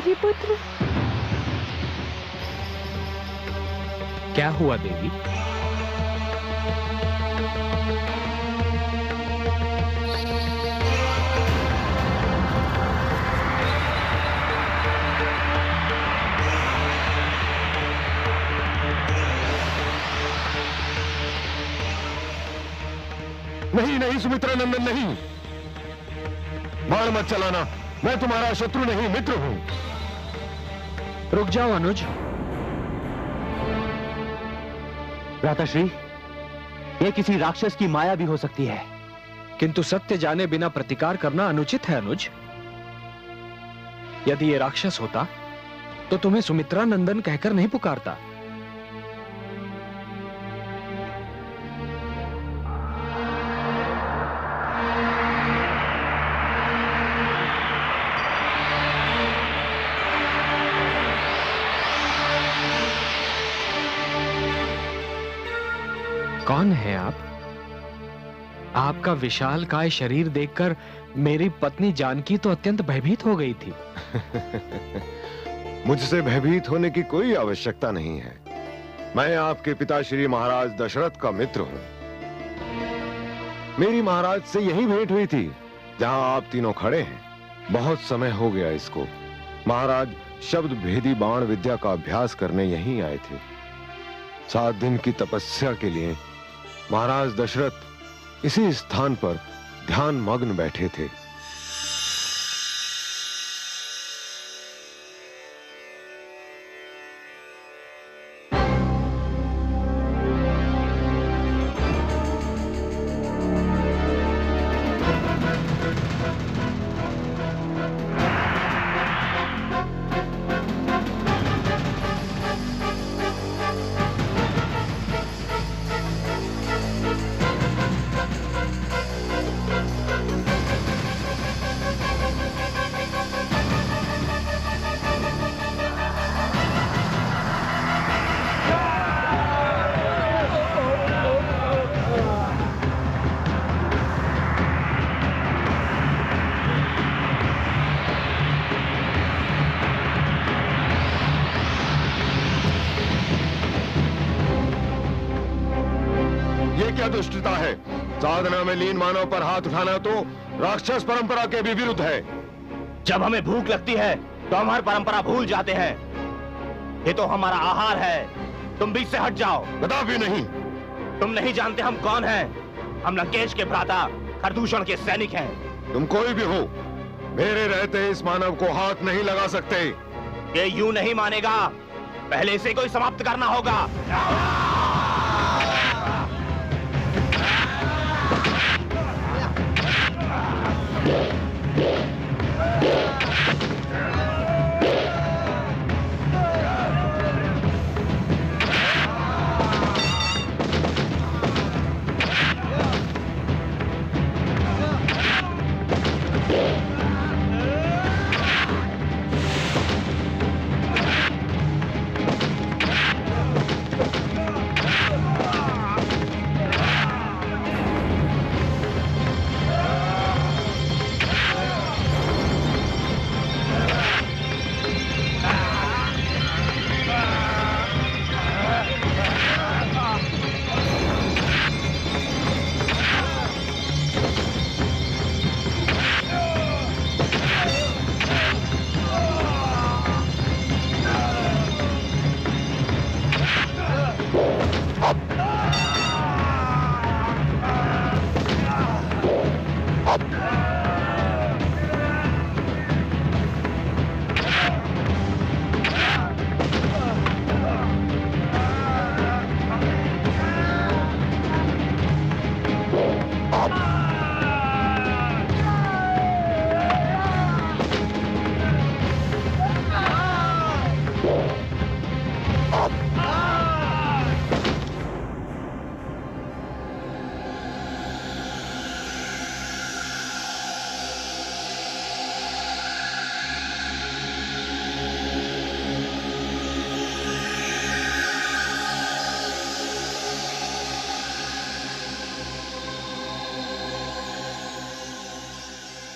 पाटलिपुत्र। क्या हुआ देवी? नहीं नहीं सुमित्रा नंदन, नहीं, बाण मत चलाना। मैं तुम्हारा शत्रु नहीं, मित्र हूं। रुक जाओ अनुज। भ्राताश्री, यह किसी राक्षस की माया भी हो सकती है। किंतु सत्य जाने बिना प्रतिकार करना अनुचित है अनुज। यदि ये राक्षस होता तो तुम्हें सुमित्रा नंदन कहकर नहीं पुकारता। कौन है आप? आपका विशालकाय शरीर देखकर मेरी पत्नी जानकी तो अत्यंत भयभीत हो गई थी। मुझसे भयभीत होने की कोई आवश्यकता नहीं है। मैं आपके पिता श्री महाराज दशरथ का मित्र हूं। मेरी महाराज से यही भेंट हुई थी जहां आप तीनों खड़े हैं। बहुत समय हो गया इसको। महाराज शब्द भेदी बाण विद्या का अभ्यास करने यहीं आए थे। 7 दिन की तपस्या के लिए महाराज दशरथ इसी स्थान पर ध्यान मग्न बैठे थे। दुष्टता है। साधना में लीन मानव पर हाथ उठाना तो राक्षस परंपरा के भी विरुद्ध है। जब हमें भूख लगती है तो हमारी परंपरा भूल जाते हैं। ये तो हमारा आहार है। तुम बीच से हट जाओ। कदापि नहीं। तुम नहीं जानते हम कौन हैं। हम लंकेश के भ्राता खरदूषण के सैनिक हैं। तुम कोई भी हो, मेरे रहते इस मानव को हाथ नहीं लगा सकते। ये यूं नहीं मानेगा। पहले इसे कोई समाप्त करना होगा।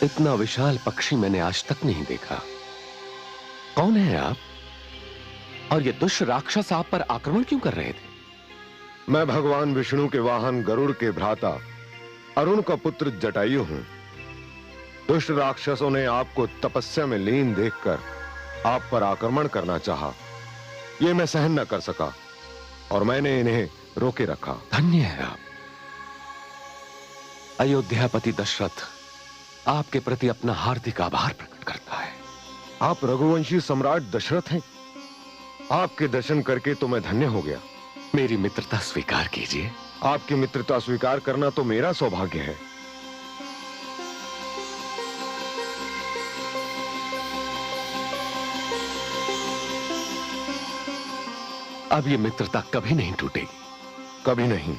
इतना विशाल पक्षी मैंने आज तक नहीं देखा। कौन है आप? और ये दुष्ट राक्षस आप पर आक्रमण क्यों कर रहे थे? मैं भगवान विष्णु के वाहन गरुड़ के भ्राता अरुण का पुत्र जटायु हूं। दुष्ट राक्षसों ने आपको तपस्या में लीन देखकर आप पर आक्रमण करना चाहा। ये मैं सहन न कर सका और मैंने इन्हें रोके रखा। धन्य है आप। अयोध्यापति दशरथ आपके प्रति अपना हार्दिक आभार प्रकट करता है। आप रघुवंशी सम्राट दशरथ हैं। आपके दर्शन करके तो मैं धन्य हो गया। मेरी मित्रता स्वीकार कीजिए। आपकी मित्रता स्वीकार करना तो मेरा सौभाग्य है। अब ये मित्रता कभी नहीं टूटेगी। कभी नहीं,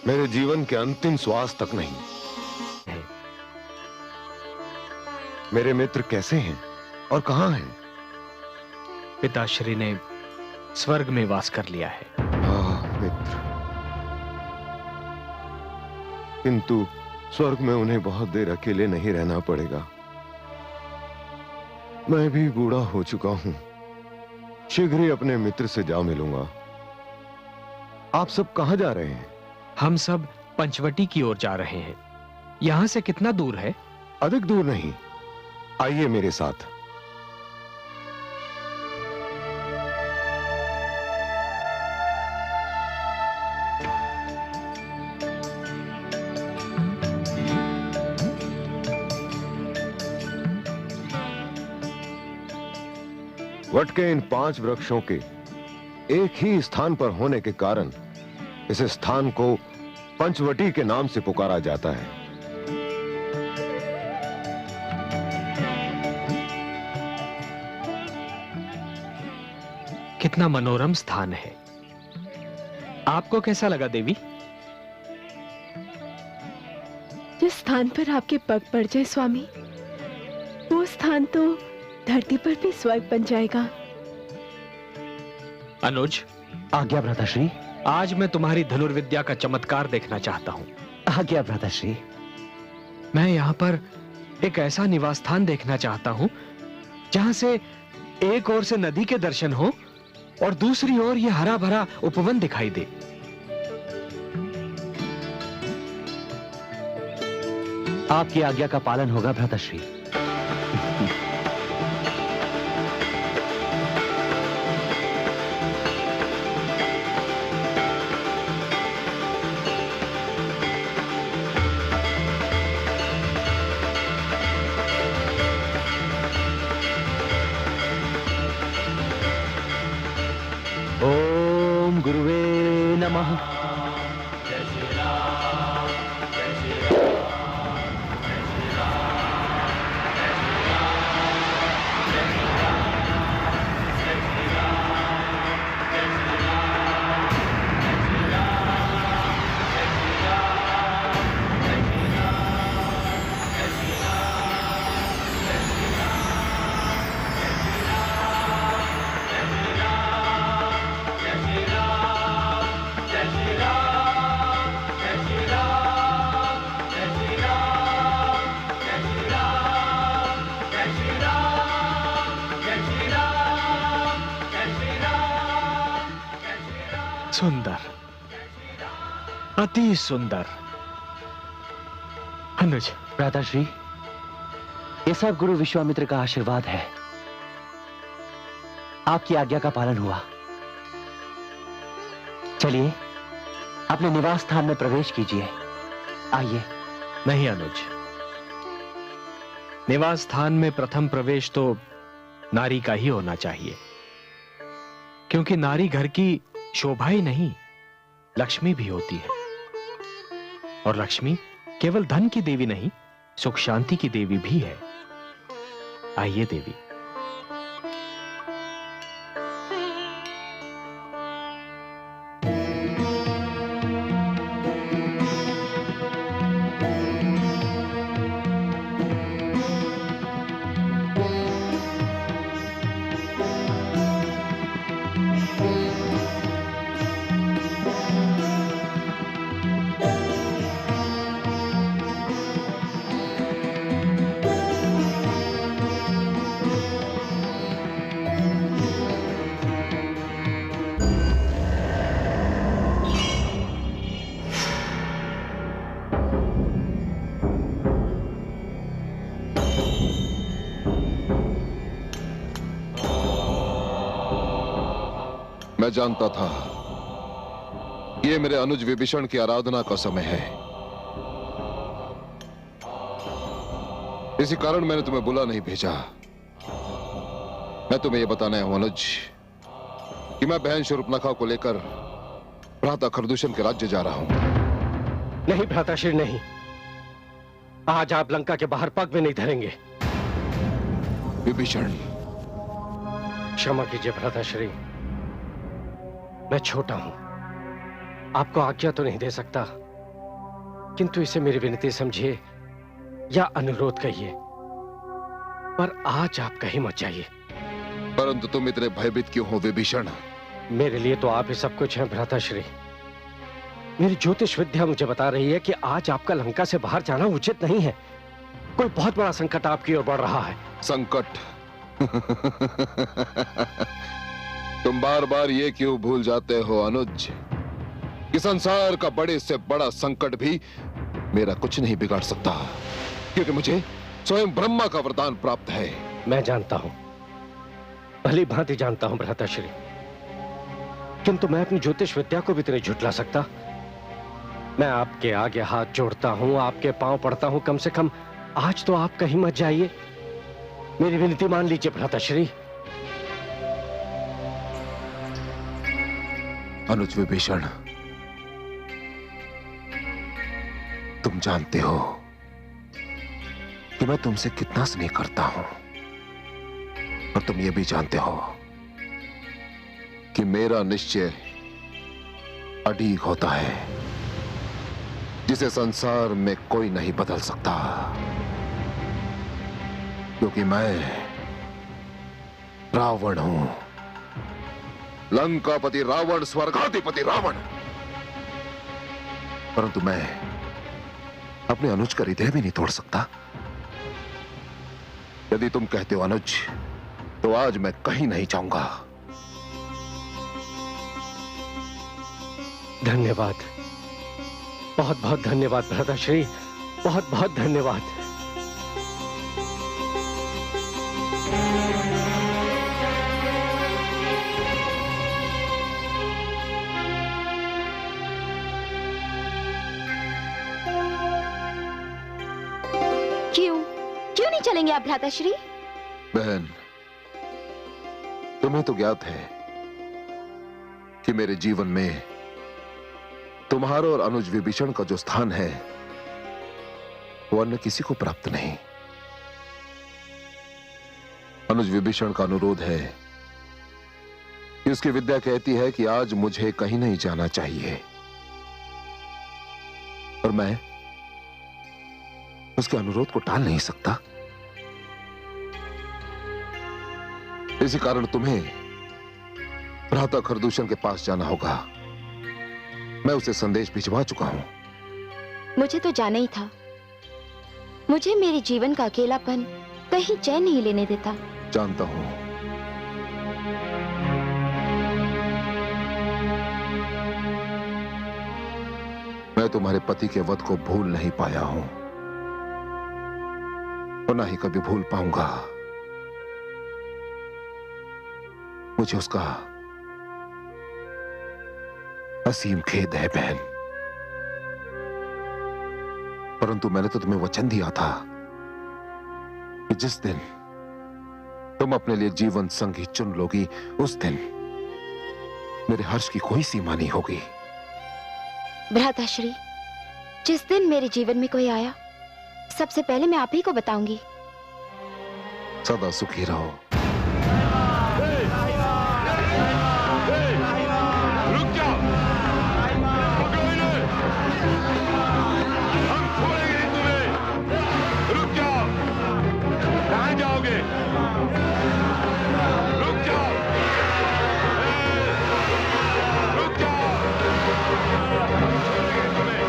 मेरे जीवन के अंतिम श्वास तक नहीं। मेरे मित्र कैसे हैं और कहां हैं? पिताश्री ने स्वर्ग में वास कर लिया है। मित्र, किंतु स्वर्ग में उन्हें बहुत देर अकेले नहीं रहना पड़ेगा। मैं भी बूढ़ा हो चुका हूं। शीघ्र ही अपने मित्र से जा मिलूंगा। आप सब कहां जा रहे हैं? हम सब पंचवटी की ओर जा रहे हैं। यहां से कितना दूर है? अधिक दूर नहीं, आइए मेरे साथ। वट के इन 5 वृक्षों के एक ही स्थान पर होने के कारण इस स्थान को पंचवटी के नाम से पुकारा जाता है। कितना मनोरम स्थान है। आपको कैसा लगा देवी? जिस स्थान पर आपके पग पड़ जाए स्वामी, वो स्थान तो धरती पर भी स्वर्ग बन जाएगा। अनुज, आज्ञा भ्राताश्री। आज मैं तुम्हारी धनुर्विद्या का चमत्कार देखना चाहता हूं। आज्ञा भ्राताश्री। मैं यहां पर एक ऐसा निवास स्थान देखना चाहता हूं जहां से एक ओर से नदी के दर्शन हो और दूसरी ओर यह हरा भरा उपवन दिखाई दे। आपकी आज्ञा का पालन होगा भ्राताश्री। ओम गुरुवे नमः। सुंदर, अति सुंदर। अनुज, भ्राताश्री, ये सब गुरु विश्वामित्र का आशीर्वाद है। आपकी आज्ञा का पालन हुआ। चलिए अपने निवास स्थान में प्रवेश कीजिए। आइए। नहीं अनुज, निवास स्थान में प्रथम प्रवेश तो नारी का ही होना चाहिए, क्योंकि नारी घर की शोभा ही नहीं, लक्ष्मी भी होती है। और लक्ष्मी केवल धन की देवी नहीं, सुख शांति की देवी भी है। आइए देवी। मैं जानता था ये मेरे अनुज विभीषण की आराधना का समय है। इसी कारण मैंने तुम्हें बुला नहीं भेजा। मैं तुम्हें यह बताना हूं अनुज कि मैं बहन शूर्पणखा को लेकर भ्राता खरदूषण के राज्य जा रहा हूं। नहीं भ्राताश्री नहीं, आज आप लंका के बाहर पग भी नहीं धरेंगे। विभीषण, क्षमा कीजिए भ्राताश्री, मैं छोटा हूं, आपको आज्ञा तो नहीं दे सकता, किंतु इसे मेरी विनती समझिए या अनुरोध कहिए, पर आज आप कहीं मत जाइए। परंतु तुम इतने भयभीत क्यों हो विभीषण? मेरे लिए तो आप ही सब कुछ हैं भ्राताश्री। मेरी ज्योतिष विद्या मुझे बता रही है कि आज आपका लंका से बाहर जाना उचित नहीं है। कोई बहुत बड़ा संकट आपकी ओर बढ़ रहा है। संकट? तुम बार बार ये क्यों भूल जाते हो अनुज कि संसार का बड़े से बड़ा संकट भी मेरा कुछ नहीं बिगाड़ सकता, क्योंकि मुझे स्वयं ब्रह्मा का वरदान प्राप्त है। मैं जानता हूं, भली भांति जानता हूं भ्राताश्री, किंतु मैं अपनी ज्योतिष विद्या को भी तो नहीं झुठला सकता। मैं आपके आगे हाथ जोड़ता हूं, आपके पांव पड़ता हूं, कम से कम आज तो आप कहीं मत जाइए। मेरी विनती मान लीजिए भ्राताश्री। अनुज विभीषण, तुम जानते हो कि मैं तुमसे कितना स्नेह करता हूं, और तुम ये भी जानते हो कि मेरा निश्चय अड़ीग होता है, जिसे संसार में कोई नहीं बदल सकता, क्योंकि मैं रावण हूं, लंकापति रावण, स्वर्गाधिपति रावण। परंतु मैं अपने अनुज का हृदय भी नहीं तोड़ सकता। यदि तुम कहते हो अनुज, तो आज मैं कहीं नहीं जाऊंगा। धन्यवाद, बहुत बहुत धन्यवाद भ्राताश्री, बहुत बहुत धन्यवाद। क्यों नहीं चलेंगे आप भ्राताश्री? बहन, तुम्हें तो ज्ञात है कि मेरे जीवन में तुम्हारा और अनुज विभीषण का जो स्थान है वो अन्य किसी को प्राप्त नहीं। अनुज विभीषण का अनुरोध है कि उसकी विद्या कहती है कि आज मुझे कहीं नहीं जाना चाहिए, और मैं उसके अनुरोध को टाल नहीं सकता। इसी कारण तुम्हें भ्राता खरदूषण के पास जाना होगा। मैं उसे संदेश भिजवा चुका हूं। मुझे तो जाना ही था। मुझे मेरे जीवन का अकेलापन कहीं चैन नहीं लेने देता। जानता हूं। मैं तुम्हारे पति के वध को भूल नहीं पाया हूं, और ना ही कभी भूल पाऊंगा। मुझे उसका असीम खेद है बहन, परंतु मैंने तो तुम्हें वचन दिया था कि जिस दिन तुम अपने लिए जीवन संगी चुन लोगी, उस दिन मेरे हर्ष की कोई सीमा नहीं होगी। भ्राताश्री, जिस दिन मेरे जीवन में कोई आया, सबसे पहले मैं आप ही को बताऊंगी। सदा सुखी रहो। रुक जाओ, पकड़ो इन्हें, हम छोड़ेंगे नहीं तुम्हें। रुक जाओ, कहां जाओगे? रुक जाओ, रुक जाओ, हम छोड़ेंगे तुम्हें।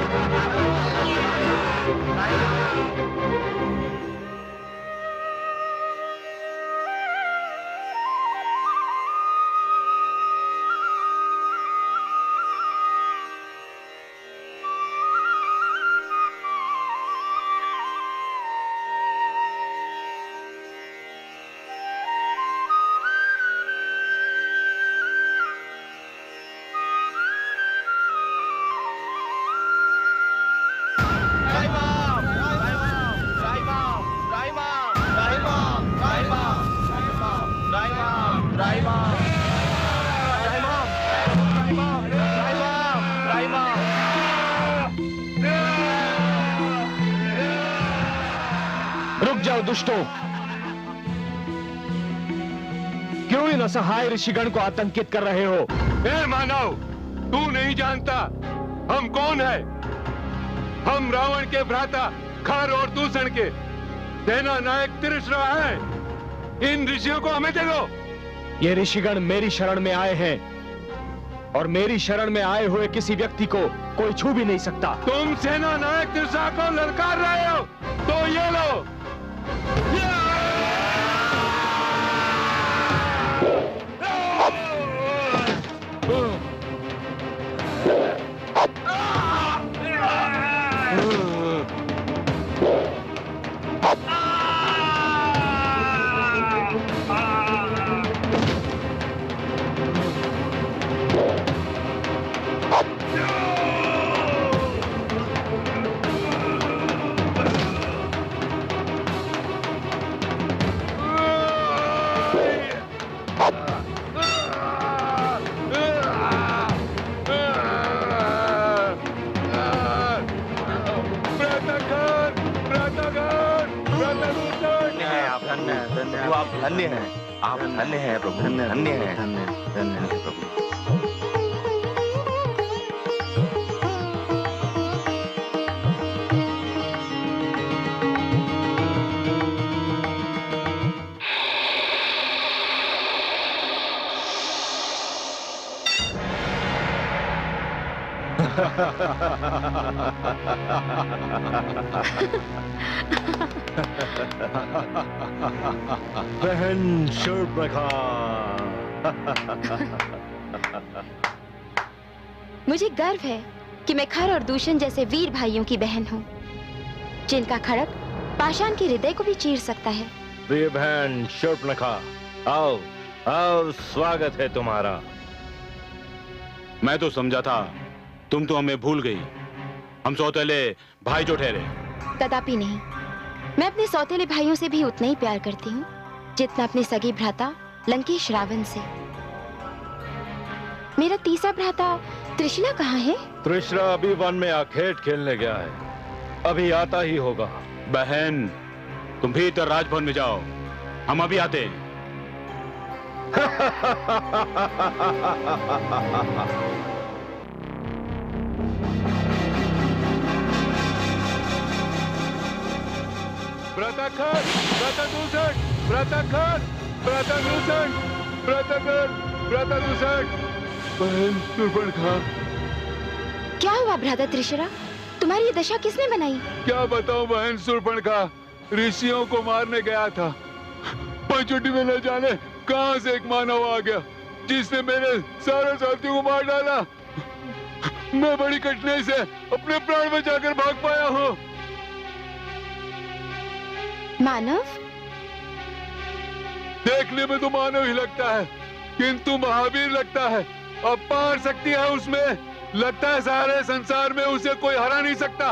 दुष्टों, क्यों इन असहाय ऋषिगण को आतंकित कर रहे हो? ए मानव, तू नहीं जानता हम कौन है? हम रावण के भ्राता खर और दूषण के सेना नायक त्रिश्रा हैं। इन ऋषियों को हमें दे दो। ये ऋषिगण मेरी शरण में आए हैं और मेरी शरण में आए हुए किसी व्यक्ति को कोई छू भी नहीं सकता। तुम सेना नायक त्रिश्रा को ललकार रहे हो तो ये लो। आप धन्य हैं, आप धन्य हैं प्रभु, धन्य हैं, धन्य हैं प्रभु। बहन शूर्पणखा। मुझे गर्व है कि मैं खर और दूषण जैसे वीर भाइयों की बहन हूँ, जिनका खड़ग पाषाण के हृदय को भी चीर सकता है। प्रिय बहन शूर्पणखा, आओ आओ, स्वागत है तुम्हारा। मैं तो समझा था तुम तो हमें भूल गई। हम सौतेले भाई जो ठहरे। कदापि नहीं। मैं अपने सौतेले भाइयों से भी उतना ही प्यार करती हूँ जितना अपने सगे भ्राता लंकेश रावण से। मेरा तीसरा भ्राता त्रिशला कहाँ है? त्रिशला अभी वन में आखेट खेलने गया है, अभी आता ही होगा। बहन, तुम भी इधर राजभवन में जाओ, हम अभी आते हैं। व्रताखर, व्रतदूषण, व्रताखर, व्रतदूषण, व्रताखर, व्रतदूषण। बहन शूर्पणखा। क्या हुआ भ्राता त्रिशला? तुम्हारी ये दशा किसने बनाई? क्या बताऊं बहन शूर्पणखा, ऋषियों को मारने गया था, पंचवटी में न जाने कहां से एक मानव आ गया जिसने मेरे सारे साथियों को मार डाला। मैं बड़ी कठिनाई से अपने प्राण बचाकर भाग पाया हूँ। मानव? देखने में तो मानव ही लगता है, किंतु महावीर लगता है। अपार शक्ति है उसमें, लगता है सारे संसार में उसे कोई हरा नहीं सकता।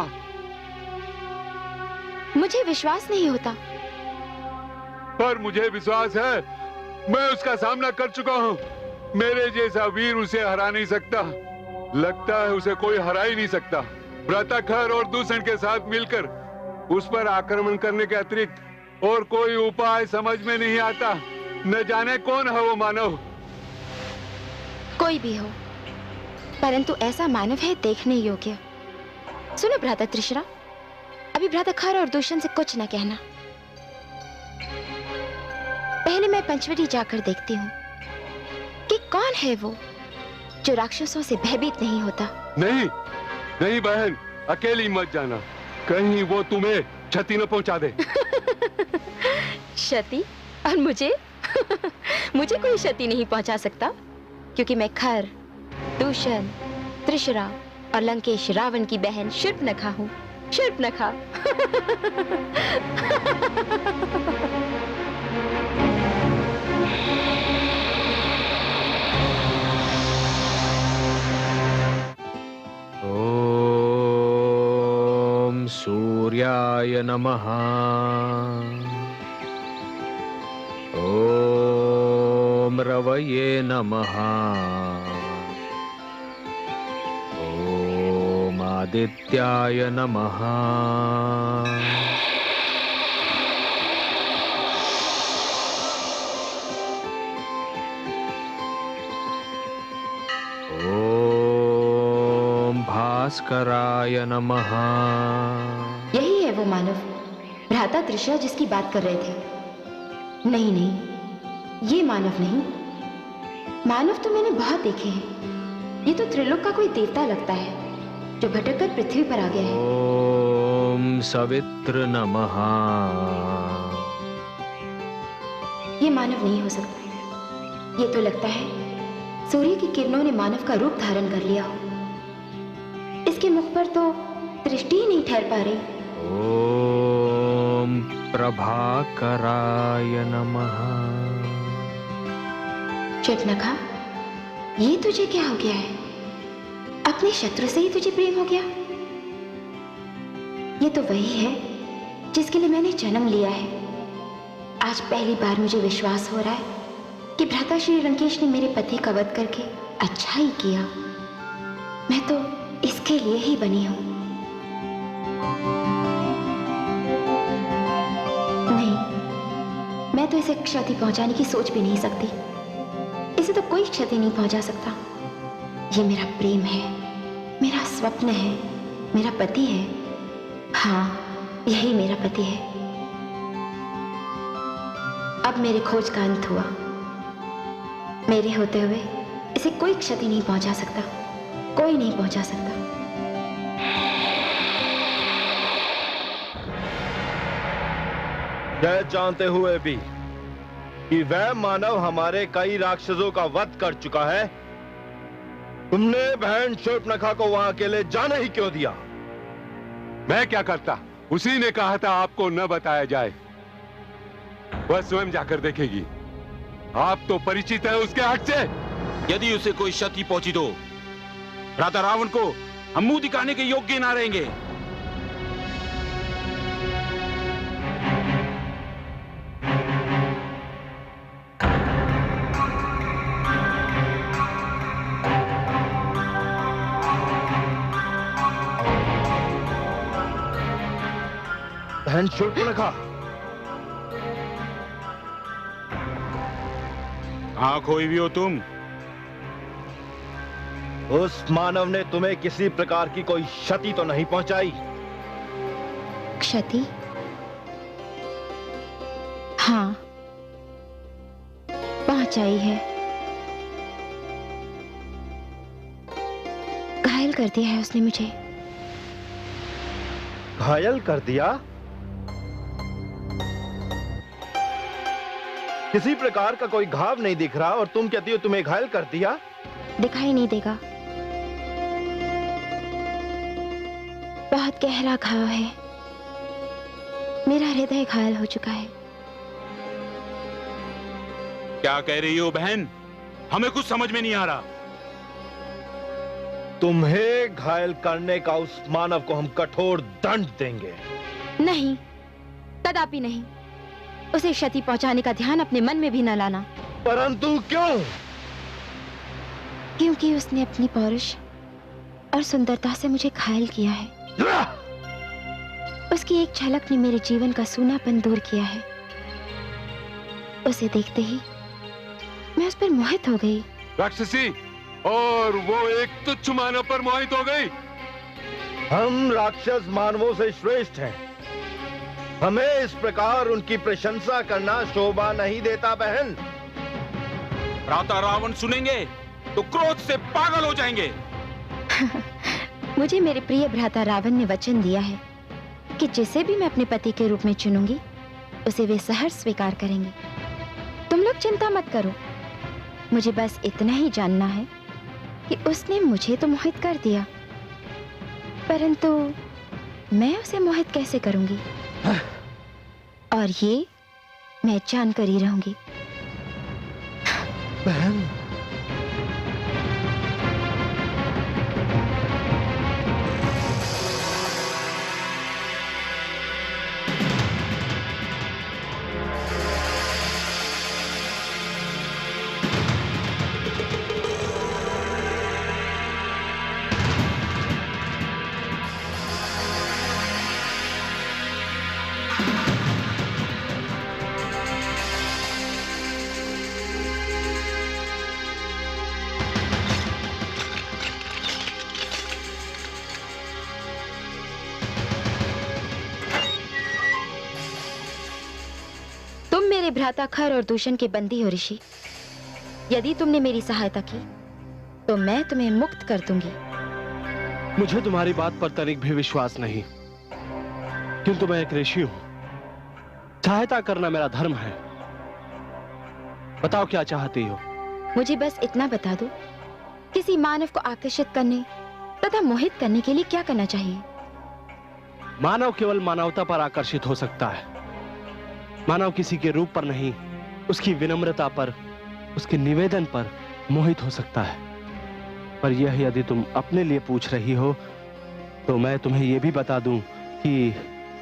मुझे विश्वास नहीं होता। पर मुझे विश्वास है, मैं उसका सामना कर चुका हूँ। मेरे जैसा वीर उसे हरा नहीं सकता। लगता है उसे कोई हरा ही नहीं सकता। व्रताखर और दूषण के साथ मिलकर उस पर आक्रमण करने के अतिरिक्त और कोई उपाय समझ में नहीं आता। न जाने कौन है वो मानव। कोई भी हो, परंतु ऐसा मानव है देखने योग्य। सुनो भ्राता त्रिशला, अभी भ्राता खर और दूषण से कुछ न कहना। पहले मैं पंचवटी जाकर देखती हूँ कि कौन है वो जो राक्षसों से भयभीत नहीं होता। नहीं नहीं बहन, अकेली मत जाना, कहीं वो तुम्हें क्षति न पहुंचा दे। क्षति? और मुझे? मुझे कोई क्षति नहीं पहुंचा सकता, क्योंकि मैं खर, दूषण, त्रिशला और लंकेश रावण की बहन शूर्पणखा हूँ। शूर्पणखा। ओम सूर्याय नमः। ओम रवये नमः। ओम आदित्याय नमः। भास्कराय नमः। यही है वो मानव, भ्राता त्रिशा जिसकी बात कर रहे थे। नहीं नहीं, ये मानव नहीं। मानव तो मैंने बहुत देखे हैं। ये तो त्रिलोक का कोई देवता लगता है जो भटक कर पृथ्वी पर आ गया है। ओम सवित्र नमः। ये मानव नहीं हो सकता। ये तो लगता है सूर्य की किरणों ने मानव का रूप धारण कर लिया हो। इसके मुख पर तो दृष्टि ही नहीं ठहर पा रही। ओम प्रभाकराय नमः। शर्पणखा, ये तुझे क्या हो गया है? अपने शत्रु से ही तुझे प्रेम हो गया? ये तो वही है जिसके लिए मैंने जन्म लिया है। आज पहली बार मुझे विश्वास हो रहा है कि भ्राता श्री लंकेश ने मेरे पति का वध करके अच्छा ही किया। मैं तो इसके लिए ही बनी हूं। नहीं, मैं तो इसे क्षति पहुंचाने की सोच भी नहीं सकती। इसे तो कोई क्षति नहीं पहुंचा सकता। ये मेरा प्रेम है, मेरा स्वप्न है, मेरा पति है। हाँ, यही मेरा पति है। अब मेरे खोज का अंत हुआ। मेरे होते हुए इसे कोई क्षति नहीं पहुंचा सकता, कोई नहीं पहुंचा सकता। यह जानते हुए भी कि वह मानव हमारे कई राक्षसों का वध कर चुका है, तुमने बहन शूर्पणखा को वहां अकेले जाने ही क्यों दिया? मैं क्या करता? उसी ने कहा था आपको न बताया जाए। वह स्वयं जाकर देखेगी। आप तो परिचित है उसके हट से। यदि उसे कोई क्षति पहुंची तो भ्राता रावण को हम मुंह दिखाने के योग्य ना रहेंगे। बहन शूर्पणखा, कहां खोई भी हो तुम? उस मानव ने तुम्हें किसी प्रकार की कोई क्षति तो नहीं पहुंचाई? क्षति? हाँ, पहुंचाई है। घायल कर दिया है उसने मुझे। घायल कर दिया? किसी प्रकार का कोई घाव नहीं दिख रहा और तुम कहती हो तुम्हें घायल कर दिया? दिखाई नहीं देगा। बहुत गहरा घाव है। मेरा हृदय घायल हो चुका है। क्या कह रही हो बहन? हमें कुछ समझ में नहीं आ रहा। तुम्हें घायल करने का उस मानव को हम कठोर दंड देंगे। नहीं, कदापि नहीं। उसे क्षति पहुंचाने का ध्यान अपने मन में भी न लाना। परंतु क्यों? क्योंकि उसने अपनी पौरुष और सुंदरता से मुझे घायल किया है। उसकी एक झलक ने मेरे जीवन का सूनापन दूर किया है। उसे देखते ही मैं उस पर मोहित हो गई। राक्षसी, और वो एक तुच्छ मानव पर मोहित हो गई। हम राक्षस मानवों से श्रेष्ठ हैं। हमें इस प्रकार उनकी प्रशंसा करना शोभा नहीं देता बहन। भ्राता रावण सुनेंगे तो क्रोध से पागल हो जाएंगे। मुझे मेरे प्रिय भ्राता रावण ने वचन दिया है कि जिसे भी मैं अपने पति के रूप में चुनूंगी उसे वे सहर्ष स्वीकार करेंगे। तुम लोग चिंता मत करो। मुझे बस इतना ही जानना है कि उसने मुझे तो मोहित कर दिया, परंतु मैं उसे मोहित कैसे करूंगी? और ये मैं जानकर ही रहूंगी। बहन, मेरे भ्राता खर और दूषण के बंदी हो ऋषि। यदि तुमने मेरी सहायता की तो मैं तुम्हें मुक्त कर दूंगी। मुझे तुम्हारी बात पर तनिक भी विश्वास नहीं, किंतु मैं एक ऋषि हूं। सहायता करना मेरा धर्म है। बताओ क्या चाहती हो? मुझे बस इतना बता दो, किसी मानव को आकर्षित करने तथा मोहित करने के लिए क्या करना चाहिए? मानव केवल मानवता पर आकर्षित हो सकता है। मानव किसी के रूप पर नहीं, उसकी विनम्रता पर, उसके निवेदन पर मोहित हो सकता है। पर यह यदि तुम अपने लिए पूछ रही हो तो मैं तुम्हें यह भी बता दूं कि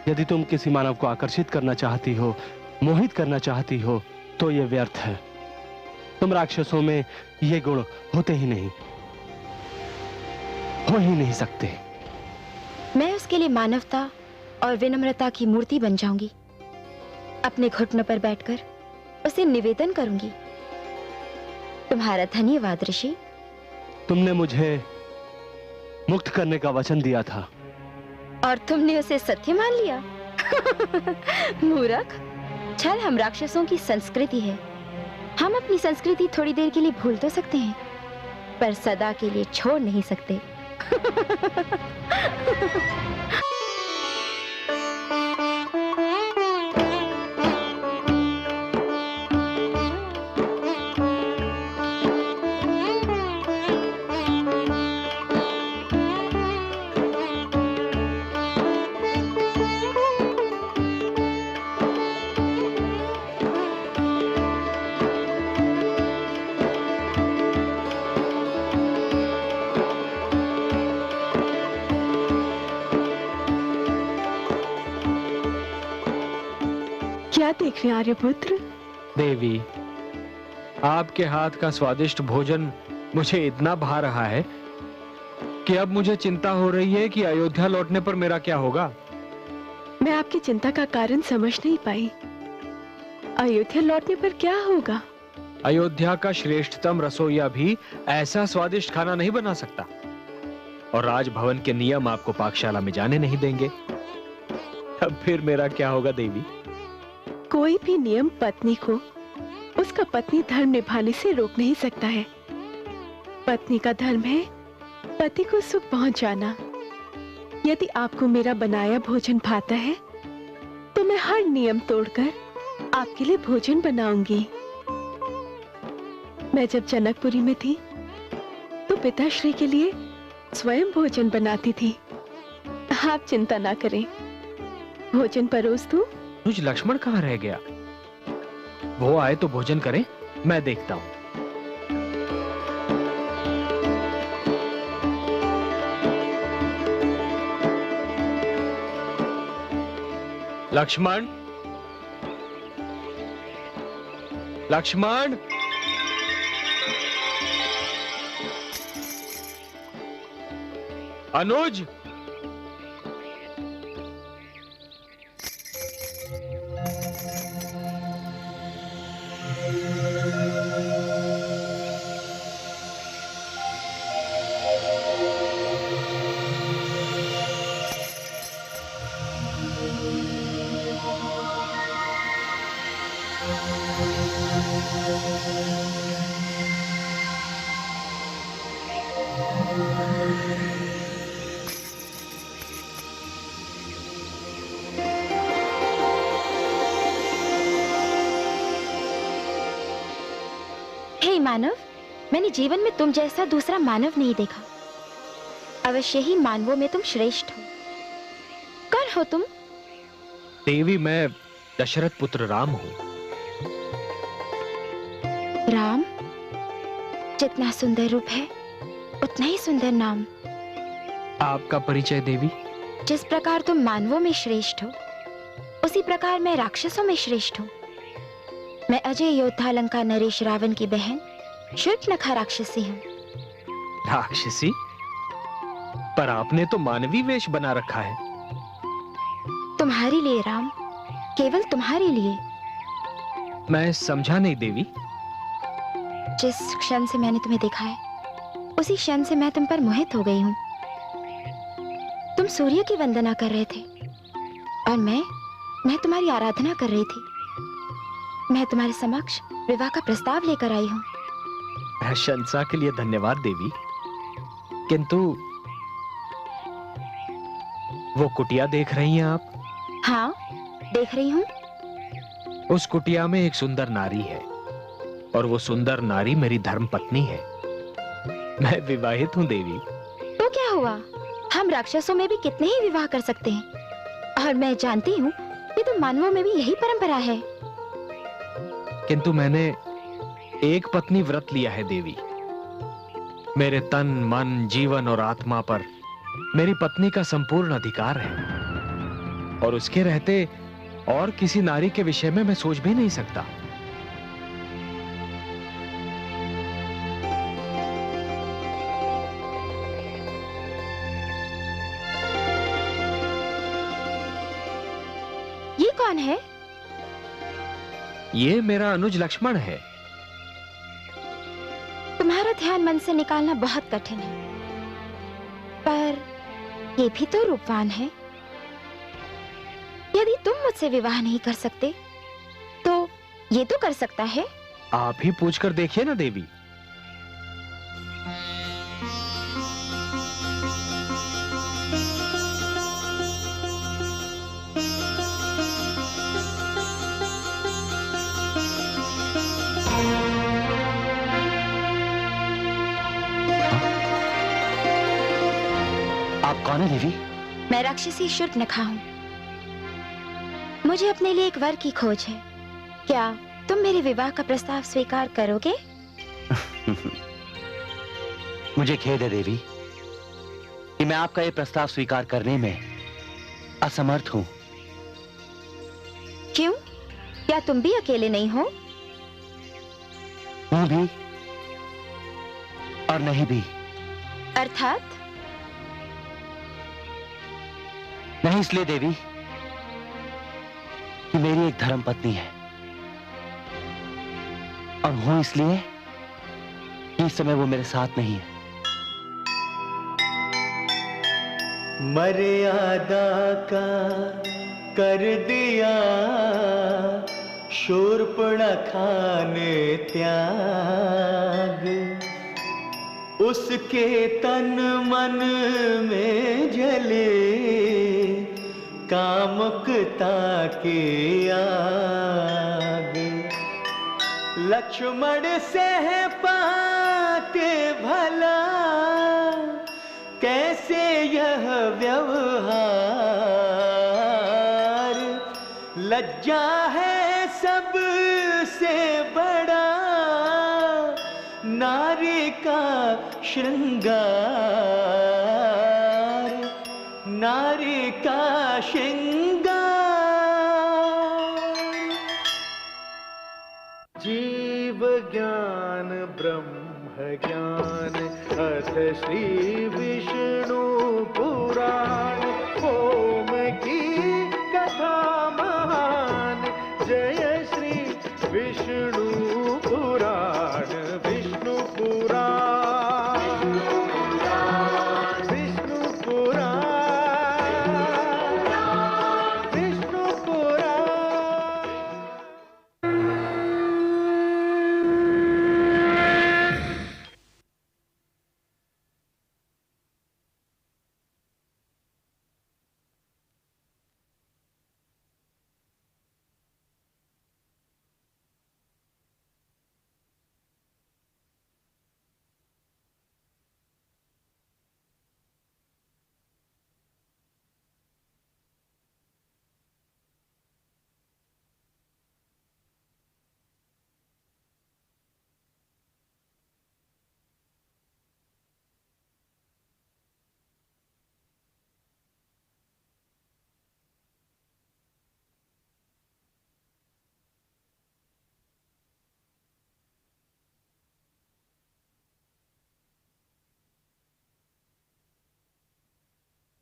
यदि तुम किसी मानव को आकर्षित करना चाहती हो, मोहित करना चाहती हो, तो यह व्यर्थ है। तुम राक्षसों में ये गुण होते ही नहीं, हो ही नहीं सकते। मैं उसके लिए मानवता और विनम्रता की मूर्ति बन जाऊंगी। अपने घुटनों पर बैठकर उसे निवेदन करूंगी। तुम्हारा धन्यवाद ऋषि। तुमने मुझे मुक्त करने का वचन दिया था और तुमने उसे सत्य मान लिया। मूर्ख। छल हम राक्षसों की संस्कृति है। हम अपनी संस्कृति थोड़ी देर के लिए भूल तो सकते हैं, पर सदा के लिए छोड़ नहीं सकते। क्या देख रहे हैं आर्यपुत्र? देवी, आपके हाथ का स्वादिष्ट भोजन मुझे इतना भा रहा है कि अब मुझे चिंता हो रही है कि अयोध्या लौटने पर मेरा क्या होगा। मैं आपकी चिंता का कारण समझ नहीं पाई। अयोध्या लौटने पर क्या होगा? अयोध्या का श्रेष्ठतम रसोइया भी ऐसा स्वादिष्ट खाना नहीं बना सकता, और राजभवन के नियम आपको पाकशाला में जाने नहीं देंगे। अब फिर मेरा क्या होगा देवी? कोई भी नियम पत्नी को उसका पत्नी धर्म निभाने से रोक नहीं सकता है। पत्नी का धर्म है पति को सुख पहुंचाना। यदि आपको मेरा बनाया भोजन भाता है तो मैं हर नियम तोड़कर आपके लिए भोजन बनाऊंगी। मैं जब जनकपुरी में थी तो पिताश्री के लिए स्वयं भोजन बनाती थी। आप चिंता ना करें, भोजन परोस दूं। मुझ लक्ष्मण कहाँ रह गया? वो आए तो भोजन करें, मैं देखता हूं। लक्ष्मण, लक्ष्मण, अनुज, हे मानव, मैंने जीवन में तुम जैसा दूसरा मानव नहीं देखा। अवश्य ही मानवों में तुम श्रेष्ठ हो। कौन हो तुम? देवी, मैं दशरथ पुत्र राम हूं। राम? जितना सुंदर रूप है उतना ही सुंदर नाम। आपका परिचय देवी? जिस प्रकार तुम मानवों में श्रेष्ठ हो, उसी प्रकार मैं राक्षसों में श्रेष्ठ हूँ। मैं अजय योद्धा लंका नरेश रावण की बहन शूर्पणखा राक्षसी हूँ। राक्षसी? पर आपने तो मानवी वेश बना रखा है। तुम्हारे लिए राम, केवल तुम्हारे लिए। मैं समझा नहीं देवी। जिस क्षण से मैंने तुम्हें देखा है, उसी क्षण से मैं तुम पर मोहित हो गई हूँ। तुम सूर्य की वंदना कर रहे थे और मैं तुम्हारी आराधना कर रही थी। मैं तुम्हारे समक्ष विवाह का प्रस्ताव लेकर आई हूँ। प्रशंसा के लिए धन्यवाद देवी, किंतु वो कुटिया देख रही हैं आप? हाँ, देख रही हूँ। उस कुटिया में एक सुंदर नारी है और वो सुंदर नारी मेरी धर्म पत्नी है। मैं विवाहित हूँ देवी। तो क्या हुआ, हम राक्षसों में भी कितने ही विवाह कर सकते हैं, और मैं जानती हूँ कि तुम मानवों में भी यही परंपरा है। किंतु मैंने एक पत्नी व्रत लिया है देवी। मेरे तन, मन, जीवन और आत्मा पर मेरी पत्नी का संपूर्ण अधिकार है, और उसके रहते और किसी नारी के विषय में मैं सोच भी नहीं सकता। ये कौन है? ये मेरा अनुज लक्ष्मण है। तुम्हारा ध्यान मन से निकालना बहुत कठिन है, पर ये भी तो रूपवान है। यदि तुम मुझसे विवाह नहीं कर सकते तो ये तो कर सकता है। आप ही पूछकर देखिए ना देवी। आप कौन है देवी? मैं राक्षसी शूर्पणखा हूँ। मुझे अपने लिए एक वर की खोज है। क्या तुम मेरे विवाह का प्रस्ताव स्वीकार करोगे? मुझे खेद है देवी कि मैं आपका ये प्रस्ताव स्वीकार करने में असमर्थ हूँ। क्यों? क्या तुम भी अकेले नहीं हो? हूँ भी और नहीं भी। अर्थात? नहीं इसलिए देवी कि मेरी एक धर्म पत्नी है, और हूं इसलिए कि इस समय वो मेरे साथ नहीं है। मर्यादा का कर दिया शूर्पणखा ने त्याग, उसके तन मन में जले कामुकता के आग। लक्ष्मण से पाके भला कैसे यह व्यवहार, लज्जा है सबसे बड़ा नारी का श्रृंगार, नारी का श्रृंगार। जीव ज्ञान ब्रह्म ज्ञान अथ श्री विष्णु पुराण, ओम की कथा महान, जय श्री विष्णु